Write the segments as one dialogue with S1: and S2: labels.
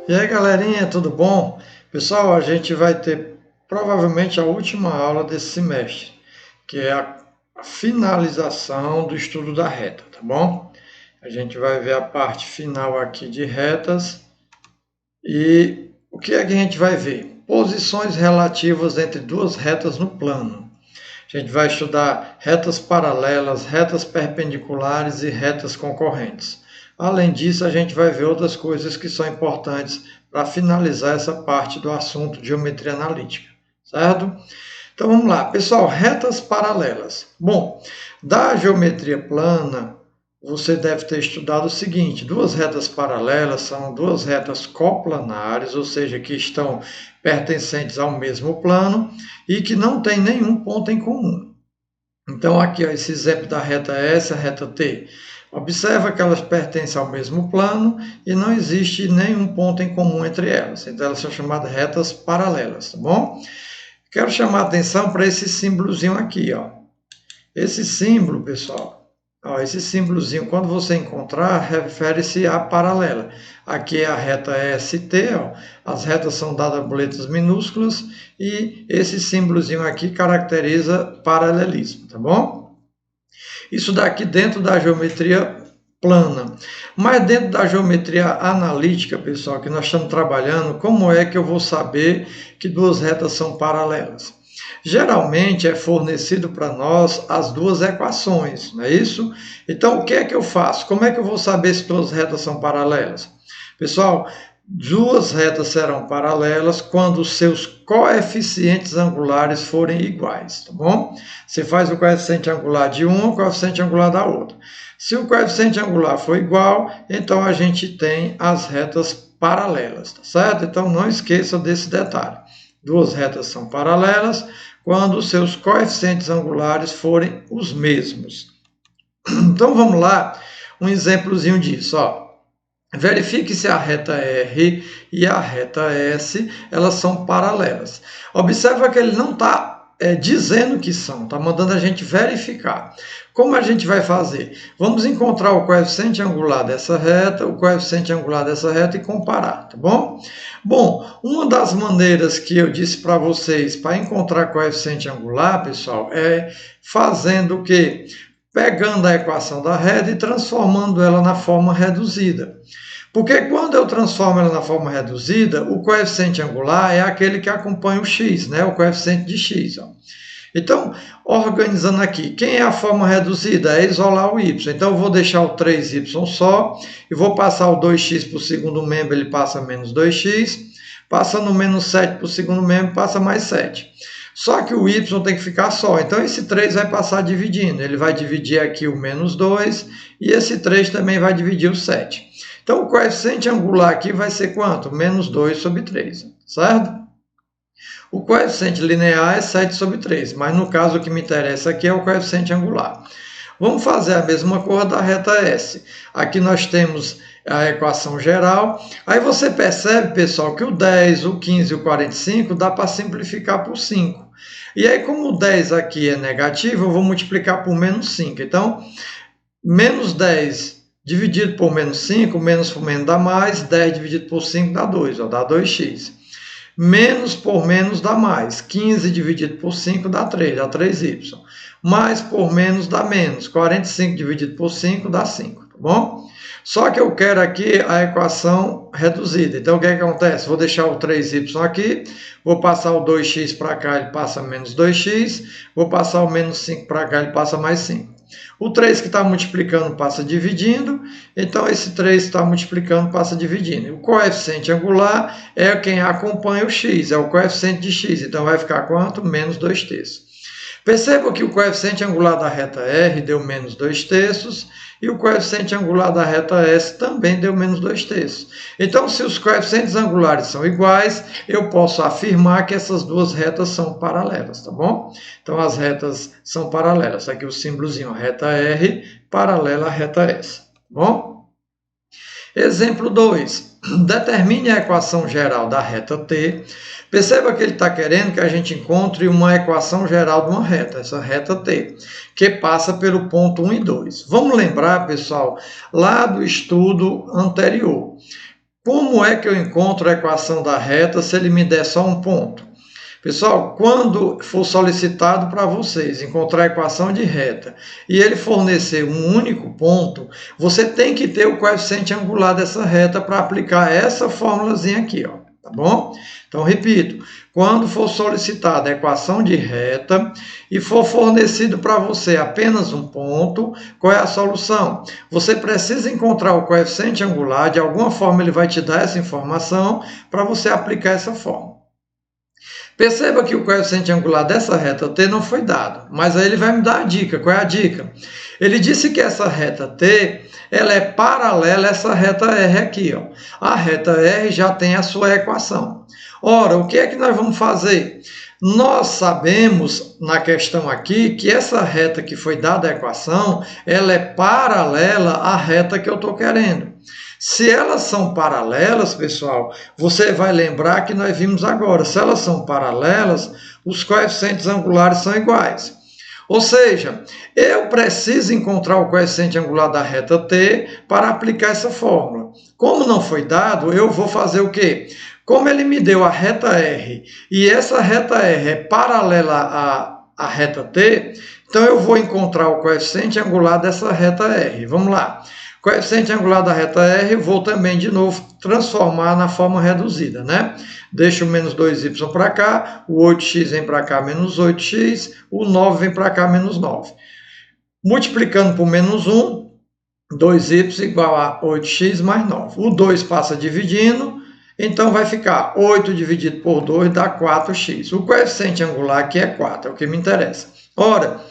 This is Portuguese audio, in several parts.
S1: E aí, galerinha, tudo bom? Pessoal, a gente vai ter provavelmente a última aula desse semestre, que é a finalização do estudo da reta, tá bom? A gente vai ver a parte final aqui de retas e o que é que a gente vai ver? Posições relativas entre duas retas no plano. A gente vai estudar retas paralelas, retas perpendiculares e retas concorrentes. Além disso, a gente vai ver outras coisas que são importantes para finalizar essa parte do assunto de geometria analítica, certo? Então vamos lá, pessoal, retas paralelas. Bom, da geometria plana, você deve ter estudado o seguinte: duas retas paralelas são duas retas coplanares, ou seja, que estão pertencentes ao mesmo plano e que não têm nenhum ponto em comum. Então, aqui, ó, esse exemplo da reta S, a reta T. Observa que elas pertencem ao mesmo plano e não existe nenhum ponto em comum entre elas. Então, elas são chamadas retas paralelas, tá bom? Quero chamar a atenção para esse símbolozinho aqui, ó. Esse símbolo, pessoal, ó, esse símbolozinho, quando você encontrar, refere-se à paralela. Aqui é a reta ST, ó, as retas são dadas por letras minúsculas e esse símbolozinho aqui caracteriza paralelismo, tá bom? Isso daqui dentro da geometria plana. Mas dentro da geometria analítica, pessoal, que nós estamos trabalhando, como é que eu vou saber que duas retas são paralelas? Geralmente é fornecido para nós as duas equações, não é isso? Então, o que é que eu faço? Como é que eu vou saber se duas retas são paralelas? Pessoal, duas retas serão paralelas quando os seus coeficientes angulares forem iguais, tá bom? Você faz o coeficiente angular de uma, o coeficiente angular da outra. Se o coeficiente angular for igual, então a gente tem as retas paralelas, tá certo? Então não esqueça desse detalhe. Duas retas são paralelas quando os seus coeficientes angulares forem os mesmos. Então vamos lá, um exemplozinho disso, ó. Verifique se a reta R e a reta S elas são paralelas. Observa que ele não está dizendo que são, está mandando a gente verificar. Como a gente vai fazer? Vamos encontrar o coeficiente angular dessa reta, o coeficiente angular dessa reta e comparar, tá bom? Bom, uma das maneiras que eu disse para vocês para encontrar coeficiente angular, pessoal, é fazendo o quê? Pegando a equação da reta e transformando ela na forma reduzida. Porque quando eu transformo ela na forma reduzida, o coeficiente angular é aquele que acompanha o x, né? O coeficiente de x. Ó. Então, organizando aqui, quem é a forma reduzida? É isolar o y. Então, eu vou deixar o 3y só e vou passar o 2x para o segundo membro, ele passa menos 2x. Passando menos 7 para o segundo membro, passa mais 7. Só que o y tem que ficar só. Então, esse 3 vai passar dividindo. Ele vai dividir aqui o menos 2 e esse 3 também vai dividir o 7. Então, o coeficiente angular aqui vai ser quanto? Menos 2 sobre 3, certo? O coeficiente linear é 7 sobre 3, mas no caso o que me interessa aqui é o coeficiente angular. Vamos fazer a mesma coisa da reta S. Aqui nós temos a equação geral. Aí você percebe, pessoal, que o 10, o 15 e o 45 dá para simplificar por 5. E aí, como o 10 aqui é negativo, eu vou multiplicar por menos 5. Então, menos 10 dividido por menos 5, menos por menos dá mais, 10 dividido por 5 dá 2, ó, dá 2x. Menos por menos dá mais, 15 dividido por 5 dá 3, dá 3y. Mais por menos dá menos, 45 dividido por 5 dá 5, tá bom? Só que eu quero aqui a equação reduzida. Então, o que acontece? Vou deixar o 3y aqui, vou passar o 2x para cá, ele passa menos 2x, vou passar o menos 5 para cá, ele passa mais 5. O 3 que está multiplicando passa dividindo, então esse 3 que está multiplicando passa dividindo. O coeficiente angular é quem acompanha o x, é o coeficiente de x, então vai ficar quanto? Menos 2/3. Perceba que o coeficiente angular da reta R deu menos 2/3 e o coeficiente angular da reta S também deu menos 2/3. Então, se os coeficientes angulares são iguais, eu posso afirmar que essas duas retas são paralelas, tá bom? Então, as retas são paralelas. Aqui o símbolozinho, reta R paralela à reta S, tá bom? Exemplo 2. Determine a equação geral da reta T. Perceba que ele está querendo que a gente encontre uma equação geral de uma reta, essa reta T, que passa pelo ponto 1 e 2. Vamos lembrar, pessoal, lá do estudo anterior. Como é que eu encontro a equação da reta se ele me der só um ponto? Pessoal, quando for solicitado para vocês encontrar a equação de reta e ele fornecer um único ponto, você tem que ter o coeficiente angular dessa reta para aplicar essa formulazinha aqui, ó, tá bom? Então, repito, quando for solicitada a equação de reta e for fornecido para você apenas um ponto, qual é a solução? Você precisa encontrar o coeficiente angular, de alguma forma ele vai te dar essa informação para você aplicar essa fórmula. Perceba que o coeficiente angular dessa reta T não foi dado, mas aí ele vai me dar a dica. Qual é a dica? Ele disse que essa reta T ela é paralela a essa reta R aqui. Ó. A reta R já tem a sua equação. Ora, o que é que nós vamos fazer? Nós sabemos na questão aqui que essa reta que foi dada a equação, ela é paralela à reta que eu estou querendo. Se elas são paralelas, pessoal, você vai lembrar que nós vimos agora. Se elas são paralelas, os coeficientes angulares são iguais. Ou seja, eu preciso encontrar o coeficiente angular da reta T para aplicar essa fórmula. Como não foi dado, eu vou fazer o quê? Como ele me deu a reta R e essa reta R é paralela à reta T, então eu vou encontrar o coeficiente angular dessa reta R. Vamos lá. Coeficiente angular da reta R, vou também, de novo, transformar na forma reduzida, né? Deixo o menos 2y para cá, o 8x vem para cá, menos 8x, o 9 vem para cá, menos 9. Multiplicando por menos 1, 2y igual a 8x mais 9. O 2 passa dividindo, então vai ficar 8 dividido por 2 dá 4x. O coeficiente angular aqui é 4, é o que me interessa. Ora,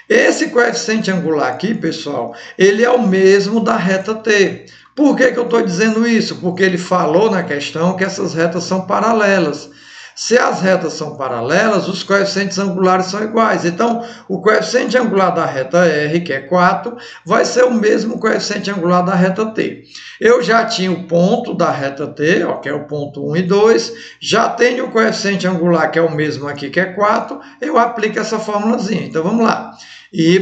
S1: esse coeficiente angular aqui, pessoal, ele é o mesmo da reta T. Por que eu estou dizendo isso? Porque ele falou na questão que essas retas são paralelas. Se as retas são paralelas, os coeficientes angulares são iguais. Então, o coeficiente angular da reta R, que é 4, vai ser o mesmo coeficiente angular da reta T. Eu já tinha o ponto da reta T, ó, que é o ponto 1 e 2, já tenho o coeficiente angular, que é o mesmo aqui, que é 4, eu aplico essa formulazinha. Então, vamos lá. Y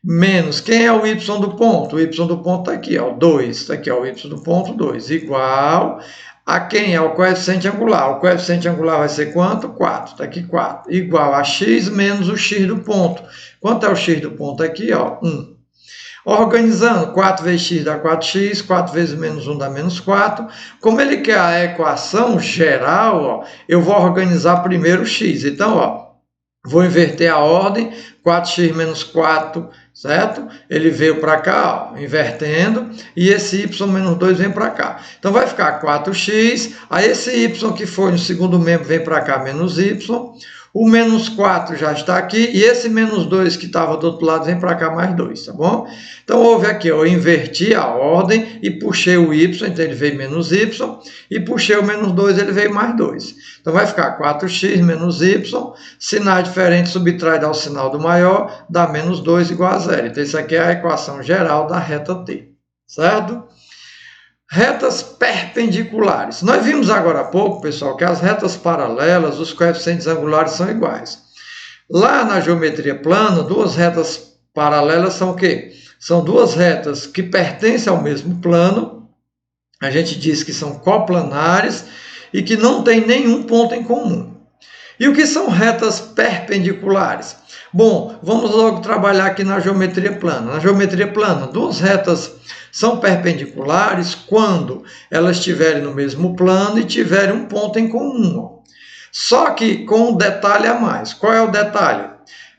S1: menos, quem é o y do ponto? O y do ponto está aqui, ó, 2. Está aqui, ó, o y do ponto 2, igual a quem é o coeficiente angular? O coeficiente angular vai ser quanto? 4. Está aqui 4. Igual a x menos o x do ponto. Quanto é o x do ponto aqui? Ó, 1. Organizando, 4 vezes x dá 4x, 4 vezes menos 1 dá menos 4. Como ele quer a equação geral, ó, eu vou organizar primeiro o x. Então, ó, vou inverter a ordem, 4x menos 4, certo? Ele veio para cá, ó, invertendo, e esse y menos 2 vem para cá. Então, vai ficar 4x, aí esse y que foi no segundo membro vem para cá, menos y, o menos 4 já está aqui, e esse menos 2 que estava do outro lado vem para cá, mais 2, tá bom? Então, houve aqui, eu inverti a ordem e puxei o y, então ele veio menos y, e puxei o menos 2, ele veio mais 2. Então, vai ficar 4x menos y, sinais diferentes, subtrai, dá o sinal do maior, dá menos 2 igual a 0. Então, isso aqui é a equação geral da reta T, certo? Retas perpendiculares. Nós vimos agora há pouco, pessoal, que as retas paralelas, os coeficientes angulares são iguais. Lá na geometria plana, duas retas paralelas são o quê? São duas retas que pertencem ao mesmo plano. A gente diz que são coplanares e que não tem nenhum ponto em comum. E o que são retas perpendiculares? Bom, vamos logo trabalhar aqui na geometria plana. Na geometria plana, duas retas são perpendiculares quando elas estiverem no mesmo plano e tiverem um ponto em comum. Só que com um detalhe a mais. Qual é o detalhe?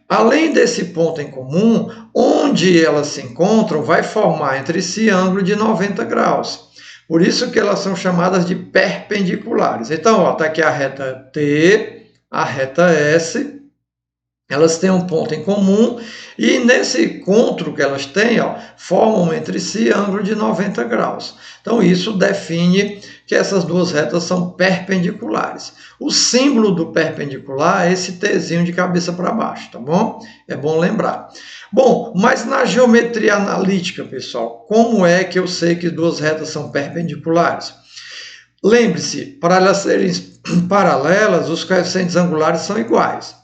S1: Além desse ponto em comum, onde elas se encontram, vai formar entre si ângulo de 90 graus. Por isso que elas são chamadas de perpendiculares. Então, está aqui a reta T, a reta S, elas têm um ponto em comum e nesse encontro que elas têm, ó, formam entre si ângulo de 90 graus. Então, isso define que essas duas retas são perpendiculares. O símbolo do perpendicular é esse Tzinho de cabeça para baixo, tá bom? É bom lembrar. Bom, mas na geometria analítica, pessoal, como é que eu sei que duas retas são perpendiculares? Lembre-se, para elas serem paralelas, os coeficientes angulares são iguais.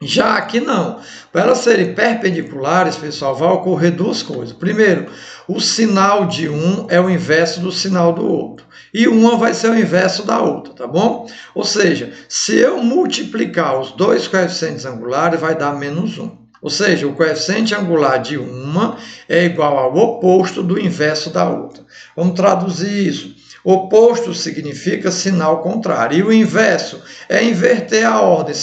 S1: Já aqui não. Para elas serem perpendiculares, pessoal, vai ocorrer duas coisas. Primeiro, o sinal de um é o inverso do sinal do outro. e uma vai ser o inverso da outra, tá bom? Ou seja, se eu multiplicar os dois coeficientes angulares, vai dar menos 1. Ou seja, o coeficiente angular de uma é igual ao oposto do inverso da outra. Vamos traduzir isso. Oposto significa sinal contrário. E o inverso é inverter a ordem.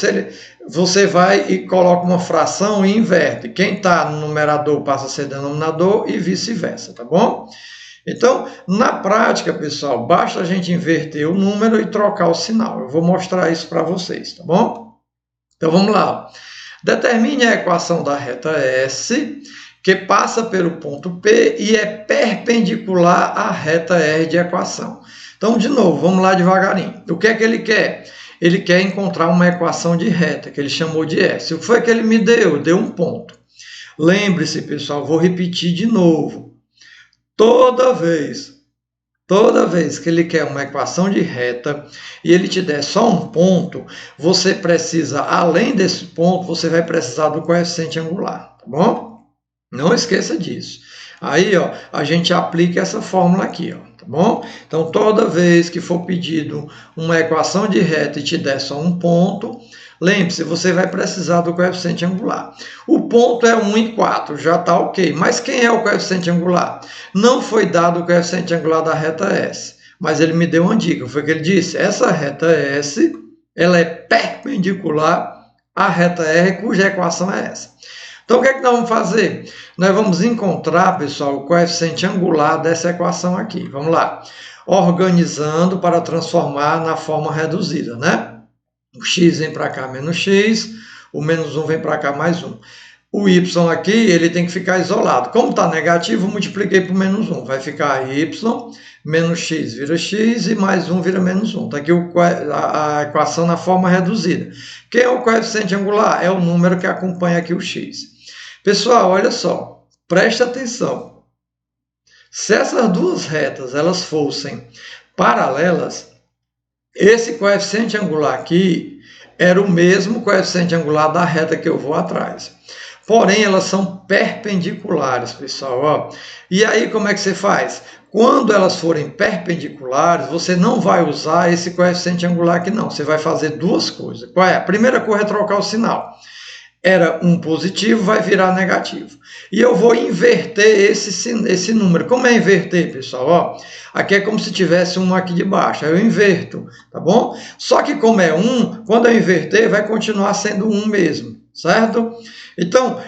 S1: Você vai e coloca uma fração e inverte. Quem está no numerador passa a ser denominador e vice-versa, tá bom? Então, na prática, pessoal, basta a gente inverter o número e trocar o sinal. Eu vou mostrar isso para vocês, tá bom? Então, vamos lá. Determine a equação da reta S, que passa pelo ponto P e é perpendicular à reta R de equação. Então, de novo, vamos lá devagarinho. O que é que ele quer? Ele quer encontrar uma equação de reta, que ele chamou de S. O que foi que ele me deu? Deu um ponto. Lembre-se, pessoal, vou repetir de novo. Toda vez que ele quer uma equação de reta e ele te der só um ponto, você precisa, além desse ponto, você vai precisar do coeficiente angular, tá bom? Não esqueça disso. Aí, ó, a gente aplica essa fórmula aqui, ó, tá bom? Então, toda vez que for pedido uma equação de reta e te der só um ponto, lembre-se, você vai precisar do coeficiente angular. O ponto é 1 e 4, já está ok. Mas quem é o coeficiente angular? Não foi dado o coeficiente angular da reta S, mas ele me deu uma dica. Foi que ele disse, essa reta S, ela é perpendicular à reta R, cuja equação é essa. Então, o que é que nós vamos fazer? Nós vamos encontrar, pessoal, o coeficiente angular dessa equação aqui. Vamos lá. Organizando para transformar na forma reduzida, né? O x vem para cá menos x, o menos 1 vem para cá mais 1. O y aqui, ele tem que ficar isolado. Como está negativo, multipliquei por menos 1. Vai ficar y menos x vira x e mais 1 vira menos 1. Está aqui a equação na forma reduzida. Quem é o coeficiente angular? É o número que acompanha aqui o x. Pessoal, olha só, preste atenção. Se essas duas retas elas fossem paralelas, esse coeficiente angular aqui era o mesmo coeficiente angular da reta que eu vou atrás. Porém, elas são perpendiculares, pessoal. Ó. E aí, como é que você faz? Quando elas forem perpendiculares, você não vai usar esse coeficiente angular aqui, não. Você vai fazer duas coisas. Qual é? A primeira coisa é trocar o sinal. Era um positivo, vai virar negativo. E eu vou inverter esse número. Como é inverter, pessoal? Ó, aqui é como se tivesse um aqui de baixo. Aí eu inverto, tá bom? Só que como é 1, quando eu inverter, vai continuar sendo 1 mesmo, certo? Então,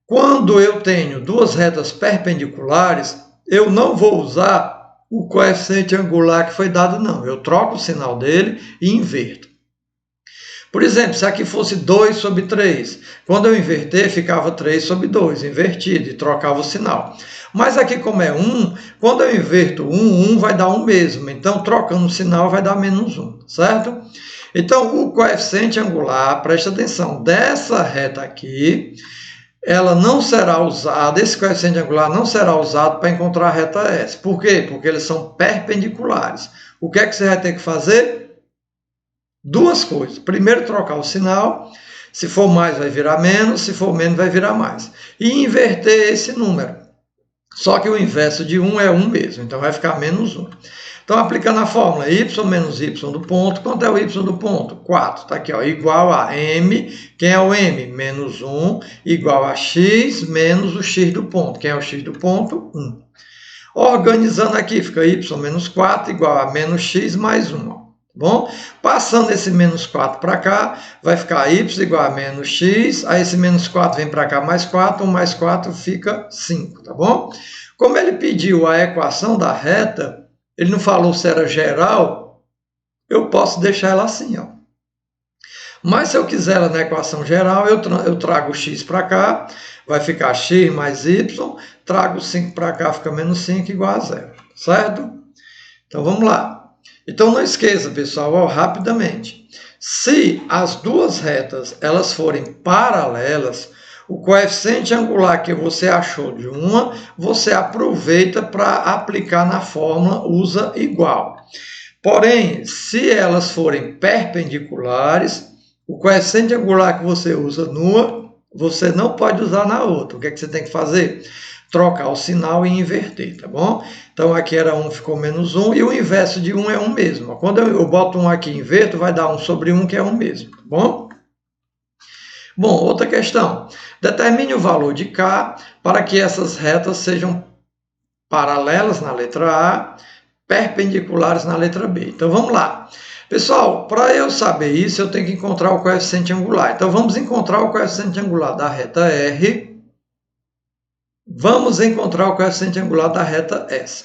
S1: quando eu tenho duas retas perpendiculares, eu não vou usar o coeficiente angular que foi dado, não. Eu troco o sinal dele e inverto. Por exemplo, se aqui fosse 2 sobre 3, quando eu inverter, ficava 3 sobre 2, invertido, e trocava o sinal. Mas aqui, como é 1, quando eu inverto 1 vai dar 1 mesmo. Então, trocando o sinal, vai dar menos 1, certo? Então, o coeficiente angular, presta atenção, dessa reta aqui, ela não será usada, esse coeficiente angular não será usado para encontrar a reta S. Por quê? Porque eles são perpendiculares. O que é que você vai ter que fazer? Duas coisas. Primeiro, trocar o sinal. Se for mais, vai virar menos. Se for menos, vai virar mais. E inverter esse número. Só que o inverso de 1 é 1 mesmo. Então, vai ficar menos 1. Então, aplicando a fórmula y menos y do ponto. Quanto é o y do ponto? 4. Está aqui, ó, igual a m. Quem é o m? Menos 1. Igual a x menos o x do ponto. Quem é o x do ponto? 1. Organizando aqui, fica y menos 4 igual a menos x mais 1. Ó. Bom, passando esse menos 4 para cá, vai ficar y igual a menos x, aí esse menos 4 vem para cá mais 4, 1 mais 4 fica 5, tá bom? Como ele pediu a equação da reta, ele não falou se era geral, eu posso deixar ela assim, ó. Mas se eu quiser ela na equação geral, eu trago o x para cá, vai ficar x mais y, trago 5 para cá, fica menos 5 igual a 0, certo? Então vamos lá. Então, não esqueça, pessoal, ó, rapidamente. Se as duas retas elas forem paralelas, o coeficiente angular que você achou de uma, você aproveita para aplicar na fórmula, usa igual. Porém, se elas forem perpendiculares, o coeficiente angular que você usa numa, você não pode usar na outra. O que é que você tem que fazer? trocar o sinal e inverter, tá bom? Então aqui era 1, ficou menos 1, e o inverso de 1 é 1 mesmo. Quando eu boto 1 aqui e inverto, vai dar 1 sobre 1, que é 1 mesmo, tá bom? Bom, outra questão. Determine o valor de K para que essas retas sejam paralelas na letra A, perpendiculares na letra B. Então vamos lá. Pessoal, para eu saber isso, eu tenho que encontrar o coeficiente angular. Então vamos encontrar o coeficiente angular da reta R. Vamos encontrar o coeficiente angular da reta S.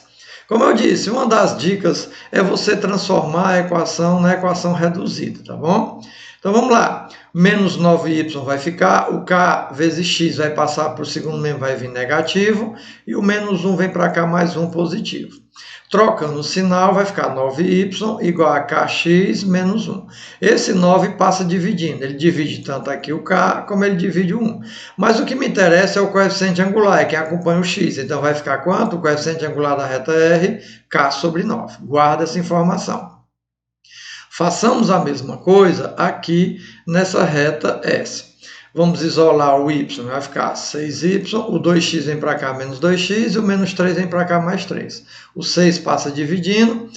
S1: Como eu disse, uma das dicas é você transformar a equação na equação reduzida, tá bom? Então vamos lá. Menos 9y vai ficar, o k vezes x vai passar para o segundo membro, vai vir negativo, e o menos 1 vem para cá, mais 1 positivo. Trocando o sinal, vai ficar 9y igual a kx menos 1. Esse 9 passa dividindo. Ele divide tanto aqui o k, como ele divide o 1. Mas o que me interessa é o coeficiente angular, é quem acompanha o x. Então vai ficar quanto? O coeficiente angular da reta R, k sobre 9. Guarda essa informação. Façamos a mesma coisa aqui nessa reta S. Vamos isolar o y, vai ficar 6y, o 2x vem para cá, menos 2x, e o menos 3 vem para cá, mais 3. O 6 passa dividindo.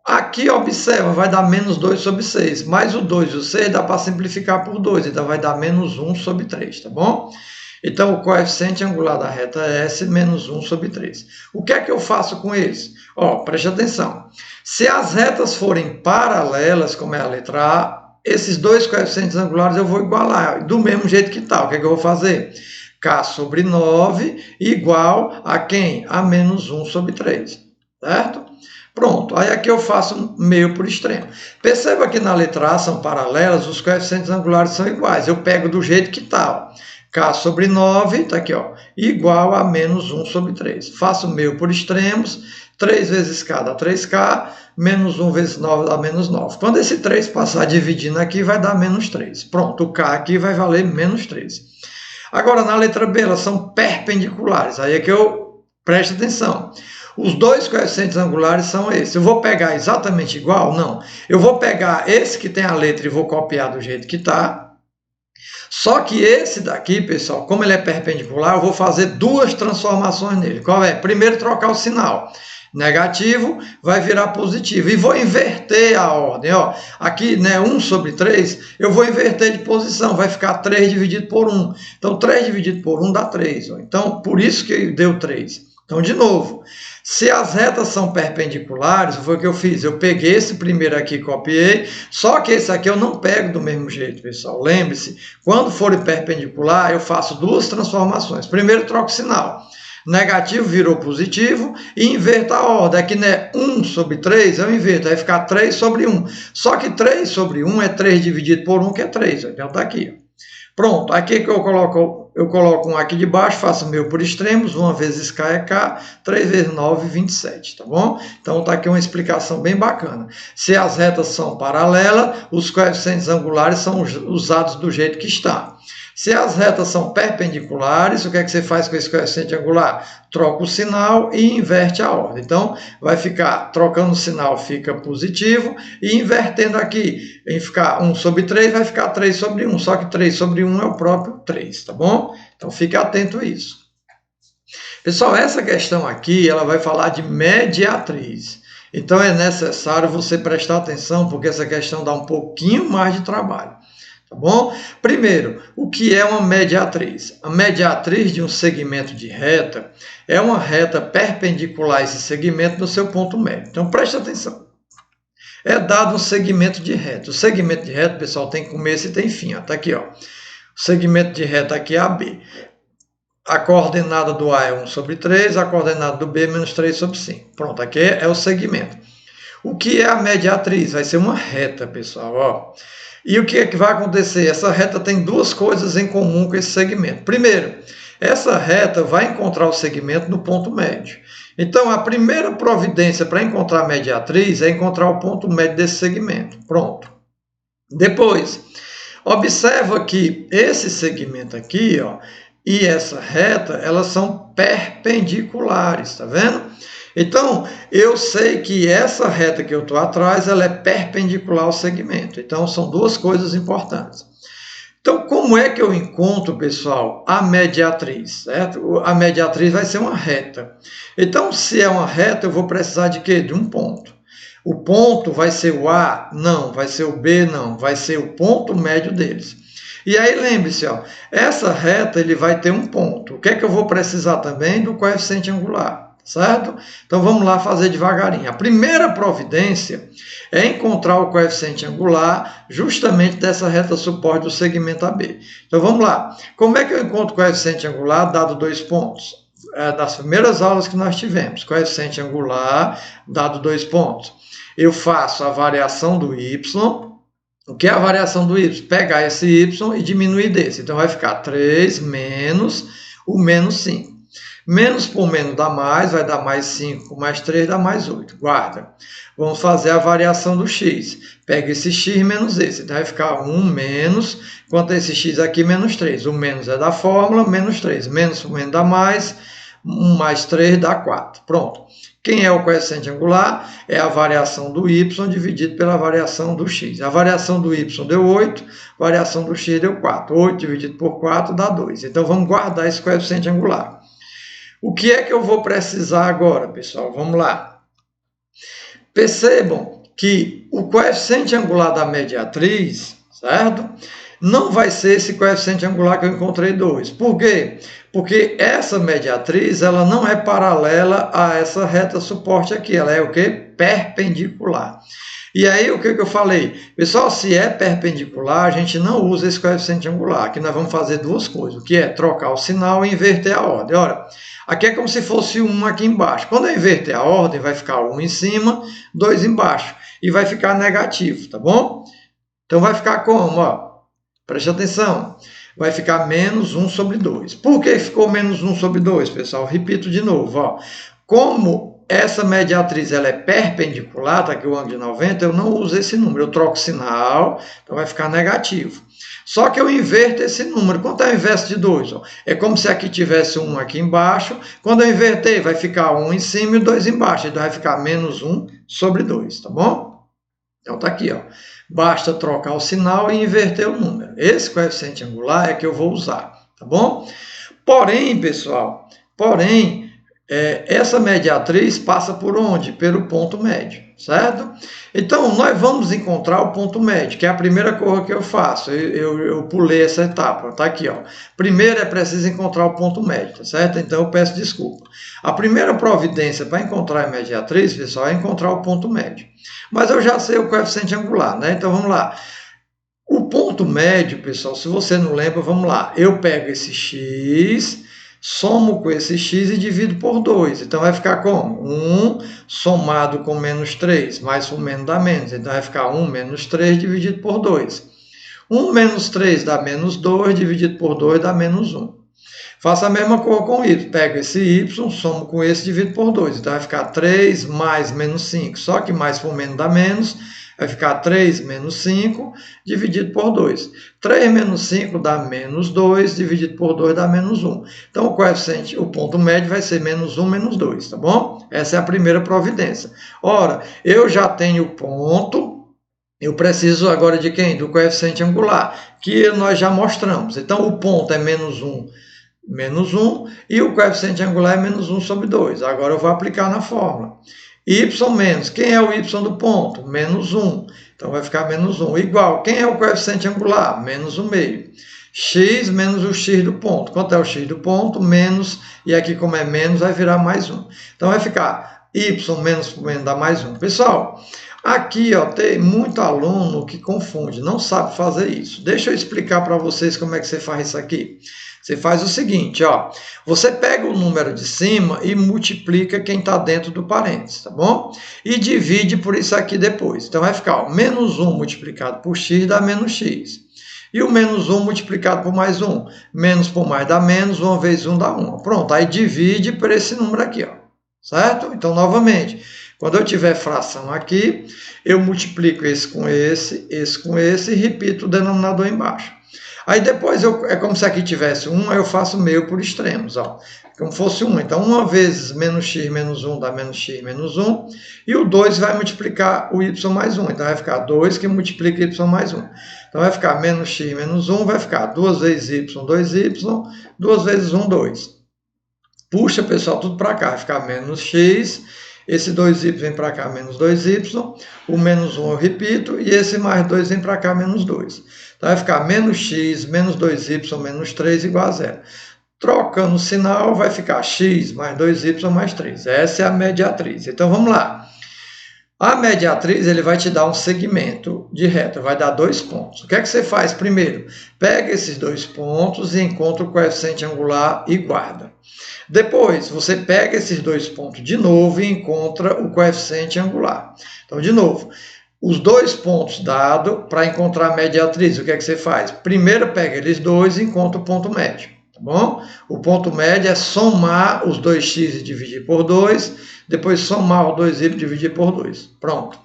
S1: Aqui, observa, vai dar menos 2 sobre 6, mas o 2 e o 6 dá para simplificar por 2, então vai dar menos 1 sobre 3, tá bom? Então, o coeficiente angular da reta S, menos 1 sobre 3. O que é que eu faço com eles? Ó, preste atenção. Se as retas forem paralelas, como é a letra A, esses dois coeficientes angulares eu vou igualar, do mesmo jeito que está. O que é que eu vou fazer? K sobre 9 igual a quem? A menos 1 sobre 3, certo? Pronto, aí aqui eu faço meio por extremo. Perceba que na letra A são paralelas, os coeficientes angulares são iguais. Eu pego do jeito que está, K sobre 9, está aqui, ó, igual a menos 1 sobre 3. Faço meio por extremos, 3 vezes K dá 3K, menos 1 vezes 9 dá menos 9. Quando esse 3 passar dividindo aqui, vai dar menos 3. Pronto, o K aqui vai valer menos 3. Agora, na letra B, elas são perpendiculares. Aí é que eu presto atenção. Os dois coeficientes angulares são esses. Eu vou pegar exatamente igual? Não. Eu vou pegar esse que tem a letra e vou copiar do jeito que está. Só que esse daqui, pessoal, como ele é perpendicular, eu vou fazer duas transformações nele. Qual é? Primeiro, trocar o sinal. Negativo vai virar positivo. E vou inverter a ordem. Ó, aqui, né, 1 sobre 3, eu vou inverter de posição. Vai ficar 3 dividido por 1. Então, 3 dividido por 1 dá 3. Ó. Então, por isso que deu 3. Então, de novo, se as retas são perpendiculares, foi o que eu fiz. Eu peguei esse primeiro aqui e copiei, só que esse aqui eu não pego do mesmo jeito, pessoal. Lembre-se, quando for perpendicular, eu faço duas transformações. Primeiro, troco o sinal. Negativo virou positivo e inverto a ordem. Aqui, né, 1 sobre 3, eu inverto. Vai ficar 3 sobre 1. Só que 3 sobre 1 é 3 dividido por 1, que é 3. Então, está aqui. Pronto, aqui que eu coloco um aqui de baixo, faço meu por extremos, 1 vezes K é K, 3 vezes 9, 27, tá bom? Então está aqui uma explicação bem bacana. Se as retas são paralelas, os coeficientes angulares são usados do jeito que está. Se as retas são perpendiculares, o que é que você faz com esse coeficiente angular? Troca o sinal e inverte a ordem. Então, vai ficar, trocando o sinal fica positivo, e invertendo aqui, em ficar 1 sobre 3, vai ficar 3 sobre 1. Só que 3 sobre 1 é o próprio 3, tá bom? Então, fique atento a isso. Pessoal, essa questão aqui, ela vai falar de mediatriz. Então, é necessário você prestar atenção, porque essa questão dá um pouquinho mais de trabalho. Tá bom? Primeiro, o que é uma mediatriz? A mediatriz de um segmento de reta é uma reta perpendicular a esse segmento no seu ponto médio. Então, preste atenção. É dado um segmento de reta. O segmento de reta, pessoal, tem começo e tem fim. Está aqui, ó. O segmento de reta aqui é AB. A coordenada do A é 1 sobre 3, a coordenada do B é menos 3 sobre 5. Pronto, aqui é o segmento. O que é a mediatriz? Vai ser uma reta, pessoal, ó. E o que é que vai acontecer? Essa reta tem duas coisas em comum com esse segmento. Primeiro, essa reta vai encontrar o segmento no ponto médio. Então, a primeira providência para encontrar a mediatriz é encontrar o ponto médio desse segmento. Pronto. Depois, observa que esse segmento aqui, ó, e essa reta, elas são perpendiculares, tá vendo? Então, eu sei que essa reta que eu estou atrás, ela é perpendicular ao segmento. Então, são duas coisas importantes. Então, como é que eu encontro, pessoal, a mediatriz, certo? A mediatriz vai ser uma reta. Então, se é uma reta, eu vou precisar de quê? De um ponto. O ponto vai ser o A? Não. Vai ser o B? Não. Vai ser o ponto médio deles. E aí, lembre-se, ó, essa reta ele vai ter um ponto. O que é que eu vou precisar também? Do coeficiente angular, certo? Então, vamos lá fazer devagarinho. A primeira providência é encontrar o coeficiente angular justamente dessa reta suporte do segmento AB. Então, vamos lá. Como é que eu encontro o coeficiente angular dado 2 pontos? Das primeiras aulas que nós tivemos. Coeficiente angular dado 2 pontos. Eu faço a variação do y. O que é a variação do y? Pegar esse y e diminuir desse. Então, vai ficar 3 menos o menos 5. Menos por menos dá mais, vai dar mais 5, mais 3 dá mais 8. Guarda. Vamos fazer a variação do x. Pega esse x menos esse. Então, vai ficar 1 menos, quanto a esse x aqui, menos 3. O menos é da fórmula, menos 3. Menos por menos dá mais, 1 mais 3 dá 4. Pronto. Quem é o coeficiente angular? É a variação do y dividido pela variação do x. A variação do y deu 8, a variação do x deu 4. 8 dividido por 4 dá 2. Então, vamos guardar esse coeficiente angular. O que é que eu vou precisar agora, pessoal? Vamos lá. Percebam que o coeficiente angular da mediatriz, certo? Não vai ser esse coeficiente angular que eu encontrei 2. Por quê? Porque essa mediatriz ela não é paralela a essa reta suporte aqui. Ela é o quê? Perpendicular. E aí, o que eu falei? Pessoal, se é perpendicular, a gente não usa esse coeficiente angular. Aqui nós vamos fazer duas coisas, que é trocar o sinal e inverter a ordem. Olha, aqui é como se fosse 1 aqui embaixo. Quando eu inverter a ordem, vai ficar 1 em cima, 2 embaixo. E vai ficar negativo, tá bom? Então, vai ficar como? Ó, preste atenção. Vai ficar menos 1 sobre 2. Por que ficou menos 1 sobre 2, pessoal? Repito de novo. Ó. Como essa mediatriz ela é perpendicular, está aqui o ângulo de 90, eu não uso esse número. Eu troco o sinal, então vai ficar negativo. Só que eu inverto esse número. Quanto é o inverso de 2? Ó? É como se aqui tivesse 1 aqui embaixo. Quando eu inverter, vai ficar 1 em cima e 2 embaixo. Então vai ficar menos 1 sobre 2, tá bom? Então está aqui, ó. Basta trocar o sinal e inverter o número. Esse coeficiente angular é que eu vou usar, tá bom? Porém, pessoal, essa mediatriz passa por onde? Pelo ponto médio, certo? Então, nós vamos encontrar o ponto médio, que é a primeira coisa que eu faço. Eu pulei essa etapa, tá aqui, ó. Primeiro é preciso encontrar o ponto médio, tá certo? Então, eu peço desculpa. A primeira providência para encontrar a mediatriz, pessoal, é encontrar o ponto médio. Mas eu já sei o coeficiente angular, né? Então, vamos lá. O ponto médio, pessoal, se você não lembra, vamos lá. Eu pego esse x, somo com esse x e divido por 2. Então, vai ficar como? 1 somado com menos 3, mais ou menos dá menos. Então, vai ficar 1 menos 3 dividido por 2. 1 menos 3 dá menos 2, dividido por 2 dá menos 1. Faça a mesma coisa com y. Pego esse y, somo com esse e divido por 2. Então, vai ficar 3 mais menos 5. Só que mais por menos dá menos. Vai ficar 3 menos 5 dividido por 2. 3 menos 5 dá menos 2, dividido por 2 dá menos 1. Então, o coeficiente, o ponto médio vai ser menos 1, menos 2, tá bom? Essa é a primeira providência. Ora, eu já tenho o ponto, eu preciso agora de quem? Do coeficiente angular, que nós já mostramos. Então, o ponto é menos 1, e o coeficiente angular é menos 1 sobre 2. Agora, eu vou aplicar na fórmula. Y menos, quem é o y do ponto? Menos 1. Então, vai ficar menos 1. Igual, quem é o coeficiente angular? Menos 1 meio. X menos o x do ponto. Quanto é o x do ponto? Menos, e aqui como é menos, vai virar mais 1. Então, vai ficar y menos por menos dá mais 1. Pessoal, aqui ó, tem muito aluno que confunde, não sabe fazer isso. Deixa eu explicar para vocês como é que você faz isso aqui. Você faz o seguinte, ó, você pega o número de cima e multiplica quem está dentro do parênteses, tá bom? E divide por isso aqui depois. Então, vai ficar, ó, menos 1 multiplicado por x dá menos x. E o menos 1 multiplicado por mais 1. Menos por mais dá menos, 1 vezes 1 dá 1. Pronto, aí divide por esse número aqui, ó, certo? Então, novamente, quando eu tiver fração aqui, eu multiplico esse com esse e repito o denominador embaixo. Aí depois é como se aqui tivesse 1, aí eu faço meio por extremos, ó. Como fosse 1. Então 1 vezes menos x menos 1 dá menos x menos 1. E o 2 vai multiplicar o y mais 1. Então vai ficar 2 que multiplica y mais 1. Então vai ficar menos x menos 1, vai ficar 2 vezes y, 2y, 2 vezes 1, 2. Puxa, pessoal, tudo para cá, vai ficar menos x, esse 2y vem para cá, menos 2y, o menos 1 eu repito, e esse mais 2 vem para cá, menos 2. Então vai ficar menos x, menos 2y, menos 3 igual a zero. Trocando o sinal, vai ficar x mais 2y mais 3. Essa é a mediatriz. Então vamos lá. A mediatriz ele vai te dar um segmento de reta, vai dar 2 pontos. O que é que você faz primeiro? Pega esses 2 pontos e encontra o coeficiente angular e guarda. Depois, você pega esses 2 pontos de novo e encontra o coeficiente angular. Então, de novo, os 2 pontos dados para encontrar a mediatriz, o que é que você faz? Primeiro pega eles dois e encontra o ponto médio. Tá bom? O ponto médio é somar os 2x e dividir por 2, depois somar o 2y e dividir por 2. Pronto.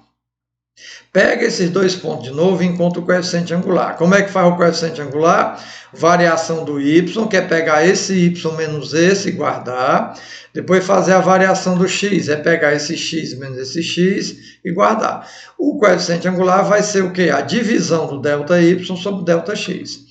S1: Pega esses 2 pontos de novo e encontra o coeficiente angular. Como é que faz o coeficiente angular? Variação do y, que é pegar esse y menos esse e guardar. Depois fazer a variação do x, é pegar esse x menos esse x e guardar. O coeficiente angular vai ser o quê? A divisão do ΔY sobre ΔX.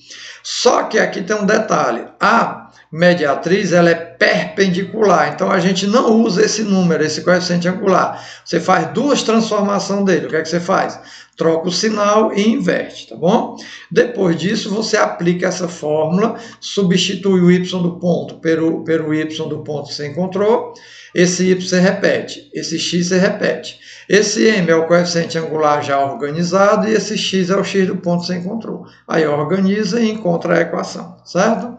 S1: Só que aqui tem um detalhe, a mediatriz ela é perpendicular, então a gente não usa esse número, esse coeficiente angular. Você faz duas transformações dele, o que é que você faz? Troca o sinal e inverte, tá bom? Depois disso você aplica essa fórmula, substitui o y do ponto pelo y do ponto que você encontrou, esse y você repete, esse x você repete. Esse m é o coeficiente angular já organizado e esse x é o x do ponto que você encontrou. Aí organiza e encontra a equação, certo?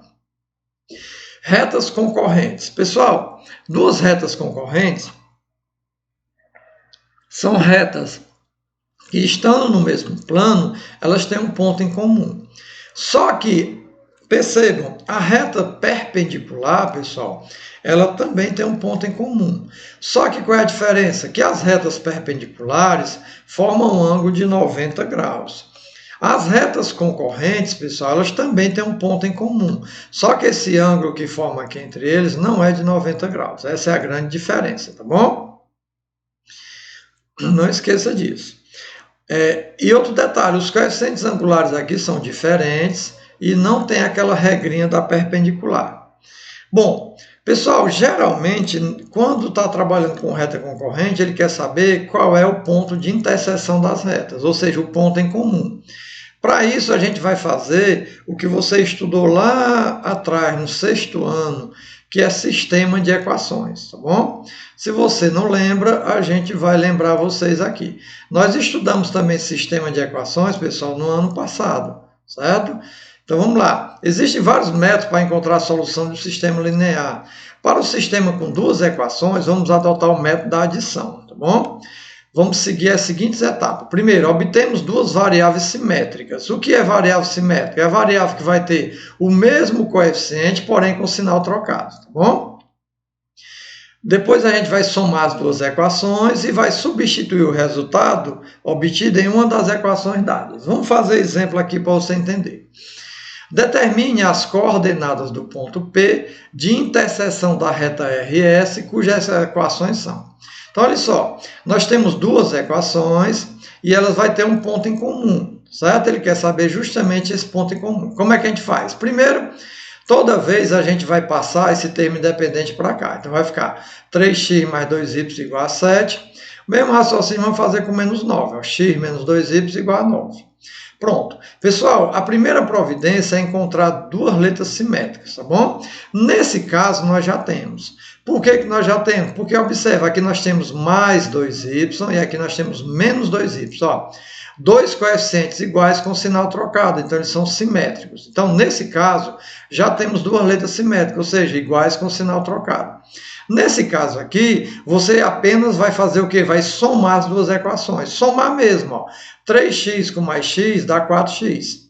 S1: Retas concorrentes. Pessoal, duas retas concorrentes são retas que, estando no mesmo plano, elas têm um ponto em comum. Só que, percebam, a reta perpendicular, pessoal, ela também tem um ponto em comum. Só que qual é a diferença? Que as retas perpendiculares formam um ângulo de 90 graus. As retas concorrentes, pessoal, elas também têm um ponto em comum. Só que esse ângulo que forma aqui entre eles não é de 90 graus. Essa é a grande diferença, tá bom? Não esqueça disso. E outro detalhe, os coeficientes angulares aqui são diferentes e não tem aquela regrinha da perpendicular. Bom, pessoal, geralmente, quando está trabalhando com reta concorrente, ele quer saber qual é o ponto de interseção das retas, ou seja, o ponto em comum. Para isso, a gente vai fazer o que você estudou lá atrás, no 6º ano, que é sistema de equações, tá bom? Se você não lembra, a gente vai lembrar vocês aqui. Nós estudamos também sistema de equações, pessoal, no ano passado, certo? Então vamos lá. Existem vários métodos para encontrar a solução do sistema linear. Para o sistema com duas equações, vamos adotar o método da adição, tá bom? Vamos seguir as seguintes etapas. Primeiro, obtemos duas variáveis simétricas. O que é variável simétrica? É a variável que vai ter o mesmo coeficiente, porém com sinal trocado, tá bom? Depois a gente vai somar as duas equações e vai substituir o resultado obtido em uma das equações dadas. Vamos fazer exemplo aqui para você entender. Determine as coordenadas do ponto P de interseção da reta RS, cujas equações são. Então, olha só, nós temos duas equações e elas vão ter um ponto em comum, certo? Ele quer saber justamente esse ponto em comum. Como é que a gente faz? Primeiro, toda vez a gente vai passar esse termo independente para cá. Então, vai ficar 3x mais 2y igual a 7. O mesmo raciocínio vamos fazer com menos 9. Ó, x menos 2y igual a 9. Pronto. Pessoal, a primeira providência é encontrar duas letras simétricas, tá bom? Nesse caso, nós já temos. Por que nós já temos? Porque, observa, aqui nós temos mais 2y e aqui nós temos menos 2y. Ó, dois coeficientes iguais com sinal trocado, então eles são simétricos. Então, nesse caso, já temos duas letras simétricas, ou seja, iguais com sinal trocado. Nesse caso aqui, você apenas vai fazer o quê? Vai somar as duas equações. Somar mesmo, ó. 3x com mais x dá 4x.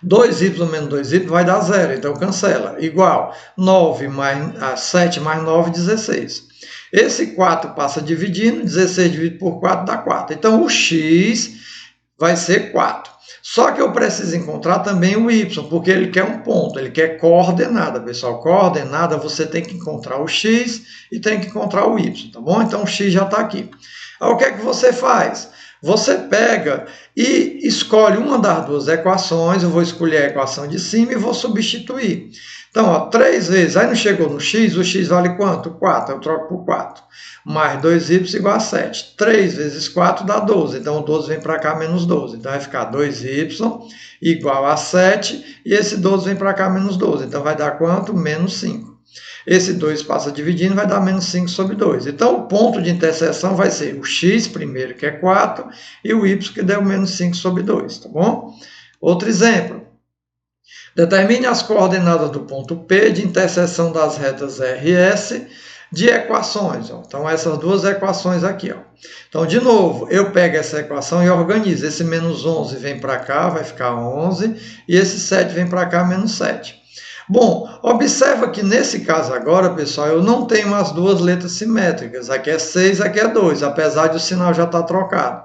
S1: 2y menos 2y vai dar 0, então cancela. Igual 7 mais 9, 16. Esse 4 passa dividindo, 16 dividido por 4 dá 4. Então, o x vai ser 4. Só que eu preciso encontrar também o y, porque ele quer um ponto, ele quer coordenada, pessoal. Coordenada você tem que encontrar o x e tem que encontrar o y, tá bom? Então o x já está aqui. Aí o que é que você faz? Você pega e escolhe uma das duas equações, eu vou escolher a equação de cima e vou substituir. Então, ó, 3 vezes, aí não chegou no x, o x vale quanto? 4, eu troco por 4. Mais 2y igual a 7. 3 vezes 4 dá 12, então o 12 vem para cá menos 12. Então vai ficar 2y igual a 7, e esse 12 vem para cá menos 12. Então vai dar quanto? Menos 5. Esse 2 passa dividindo, vai dar menos 5 sobre 2. Então, o ponto de interseção vai ser o x primeiro, que é 4, e o y, que deu menos 5 sobre 2, tá bom? Outro exemplo. Determine as coordenadas do ponto P de interseção das retas R e S de equações. Ó. Então, essas duas equações aqui. Ó. Então, de novo, eu pego essa equação e organizo. Esse menos 11 vem para cá, vai ficar 11, e esse 7 vem para cá, menos 7. Bom, observa que nesse caso agora, pessoal, eu não tenho as duas letras simétricas. Aqui é 6, aqui é 2, apesar de o sinal já estar trocado.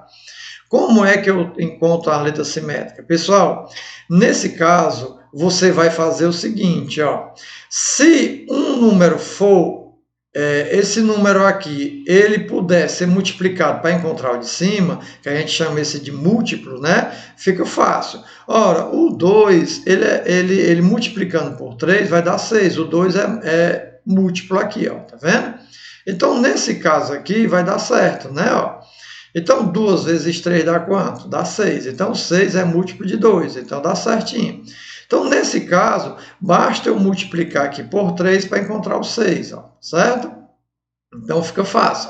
S1: Como é que eu encontro a letra simétrica? Pessoal, nesse caso, você vai fazer o seguinte, ó. Se um número for, esse número aqui, ele puder ser multiplicado para encontrar o de cima, que a gente chama esse de múltiplo, né? Fica fácil. Ora, o 2, ele multiplicando por 3 vai dar 6. O 2 é múltiplo aqui, ó, tá vendo? Então, nesse caso aqui, vai dar certo, né? Ó. Então, 2 vezes 3 dá quanto? Dá 6. Então, 6 é múltiplo de 2, então dá certinho. Então, nesse caso, basta eu multiplicar aqui por 3 para encontrar o 6, ó, certo? Então, fica fácil,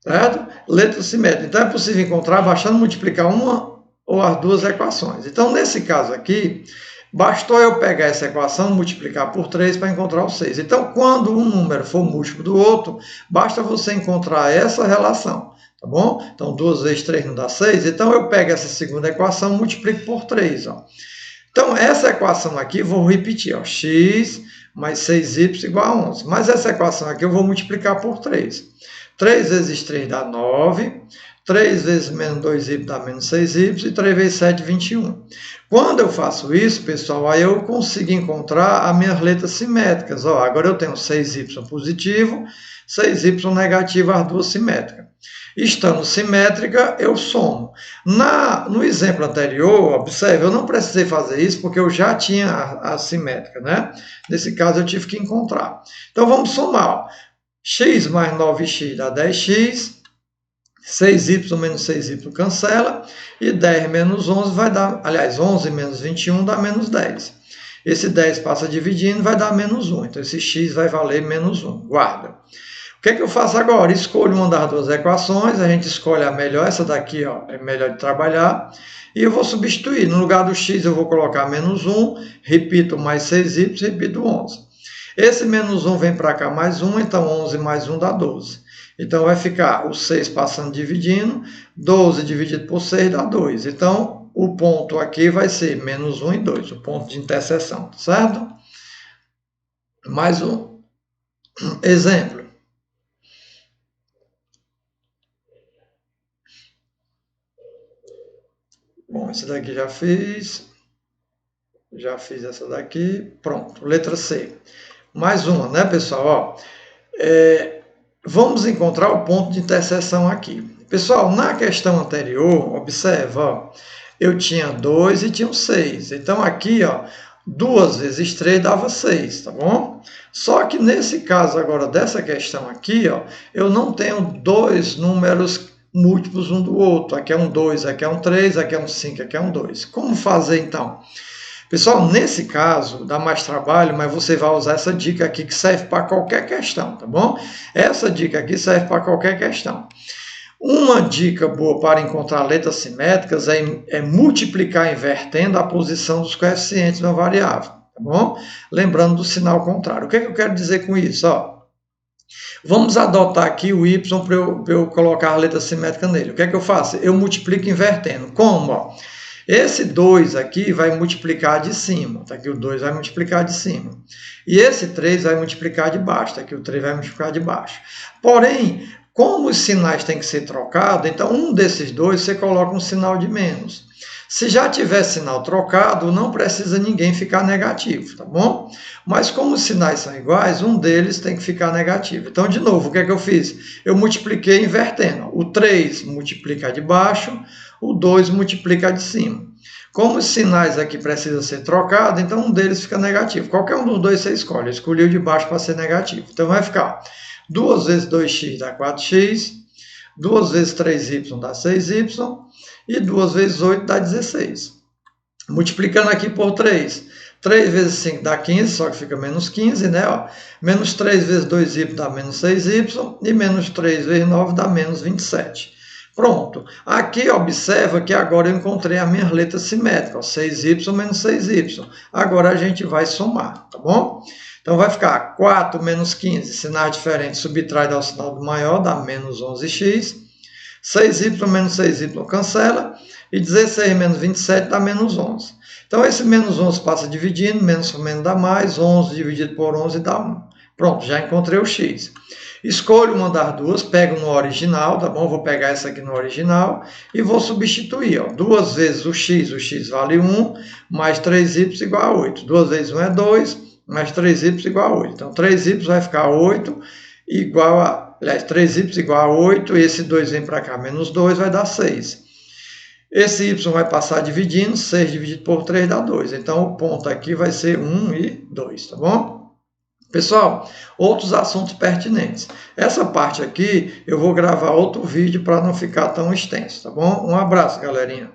S1: certo? Letra simétrica. Então, é possível encontrar bastando multiplicar uma ou as duas equações. Então, nesse caso aqui, bastou eu pegar essa equação, multiplicar por 3 para encontrar o 6. Então, quando um número for múltiplo do outro, basta você encontrar essa relação. Tá bom? Então, 2 vezes 3 não dá 6. Então, eu pego essa segunda equação e multiplico por 3. Ó. Então, essa equação aqui, vou repetir. Ó, x mais 6y igual a 11. Mas essa equação aqui eu vou multiplicar por 3. 3 vezes 3 dá 9. 3 vezes menos 2y dá menos 6y. E 3 vezes 7, 21. Quando eu faço isso, pessoal, aí eu consigo encontrar as minhas letras simétricas. Ó, agora eu tenho 6y positivo, 6y negativo, as duas simétricas. Estando simétrica, eu somo. No exemplo anterior, observe, eu não precisei fazer isso porque eu já tinha a simétrica, né? Nesse caso, eu tive que encontrar. Então, vamos somar. X mais 9x dá 10x, 6y menos 6y cancela, e 10 menos 11 vai dar, aliás, 11 menos 21 dá menos 10. Esse 10 passa dividindo, vai dar menos 1. Então, esse x vai valer menos 1. Guarda. O que é que eu faço agora? Escolho uma das duas equações, a gente escolhe a melhor, essa daqui ó, é melhor de trabalhar, e eu vou substituir. No lugar do x eu vou colocar menos 1, repito mais 6y, repito 11. Esse menos 1 vem para cá mais 1, então 11 mais 1 dá 12. Então vai ficar o 6 passando dividindo, 12 dividido por 6 dá 2. Então o ponto aqui vai ser menos 1 e 2, o ponto de interseção, certo? Mais um exemplo. Bom, esse daqui já fiz. Já fiz essa daqui. Pronto, letra C. Mais uma, né, pessoal? Ó, vamos encontrar o ponto de interseção aqui. Pessoal, na questão anterior, observa, ó, eu tinha 2 e tinha 6. Então, aqui, ó, 2 vezes 3 dava 6, tá bom? Só que nesse caso agora, dessa questão aqui, ó, eu não tenho dois números múltiplos um do outro. Aqui é um 2, aqui é um 3, aqui é um 5, aqui é um 2. Como fazer então? Pessoal, nesse caso dá mais trabalho, mas você vai usar essa dica aqui que serve para qualquer questão, tá bom? Essa dica aqui serve para qualquer questão. Uma dica boa para encontrar letras simétricas é multiplicar invertendo a posição dos coeficientes de uma variável, tá bom? Lembrando do sinal contrário. O que é que eu quero dizer com isso? Ó, vamos adotar aqui o y para eu colocar a letra simétrica nele. O que é que eu faço? Eu multiplico invertendo. Como? Ó, esse 2 aqui vai multiplicar de cima. Tá aqui o 2 vai multiplicar de cima. E esse 3 vai multiplicar de baixo. Tá aqui o 3 vai multiplicar de baixo. Porém, como os sinais têm que ser trocados, então um desses dois você coloca um sinal de menos. Se já tiver sinal trocado, não precisa ninguém ficar negativo, tá bom? Mas como os sinais são iguais, um deles tem que ficar negativo. Então, de novo, o que é que eu fiz? Eu multipliquei invertendo. O 3 multiplica de baixo, o 2 multiplica de cima. Como os sinais aqui precisam ser trocados, então um deles fica negativo. Qualquer um dos dois você escolhe. Eu escolhi o de baixo para ser negativo. Então vai ficar 2 vezes 2x dá 4x, 2 vezes 3y dá 6y, e 2 vezes 8 dá 16. Multiplicando aqui por 3. 3 vezes 5 dá 15, só que fica menos 15, né? Ó. Menos 3 vezes 2y dá menos 6y, e menos 3 vezes 9 dá menos 27. Pronto. Aqui observa que agora eu encontrei as minhas letras simétricas, 6y menos 6y. Agora a gente vai somar, tá bom? Então vai ficar 4 menos 15, sinais diferentes, subtrai dá o sinal do maior, dá menos 11x. 6y menos 6y cancela, e 16 menos 27 dá menos 11. Então esse menos 11 passa dividindo, menos dá mais, 11 dividido por 11 dá 1. Pronto, já encontrei o x. Escolho uma das duas, pego no original, tá bom? Vou pegar essa aqui no original e vou substituir. Ó. 2 vezes o x vale 1, mais 3y igual a 8. 2 vezes 1 é 2, mais 3y igual a 8. Então 3y vai ficar 8, igual a... Aliás, 3y igual a 8, esse 2 vem para cá, menos 2 vai dar 6. Esse y vai passar dividindo, 6 dividido por 3 dá 2. Então o ponto aqui vai ser 1 e 2, tá bom? Pessoal, outros assuntos pertinentes. Essa parte aqui eu vou gravar outro vídeo para não ficar tão extenso, tá bom? Um abraço, galerinha.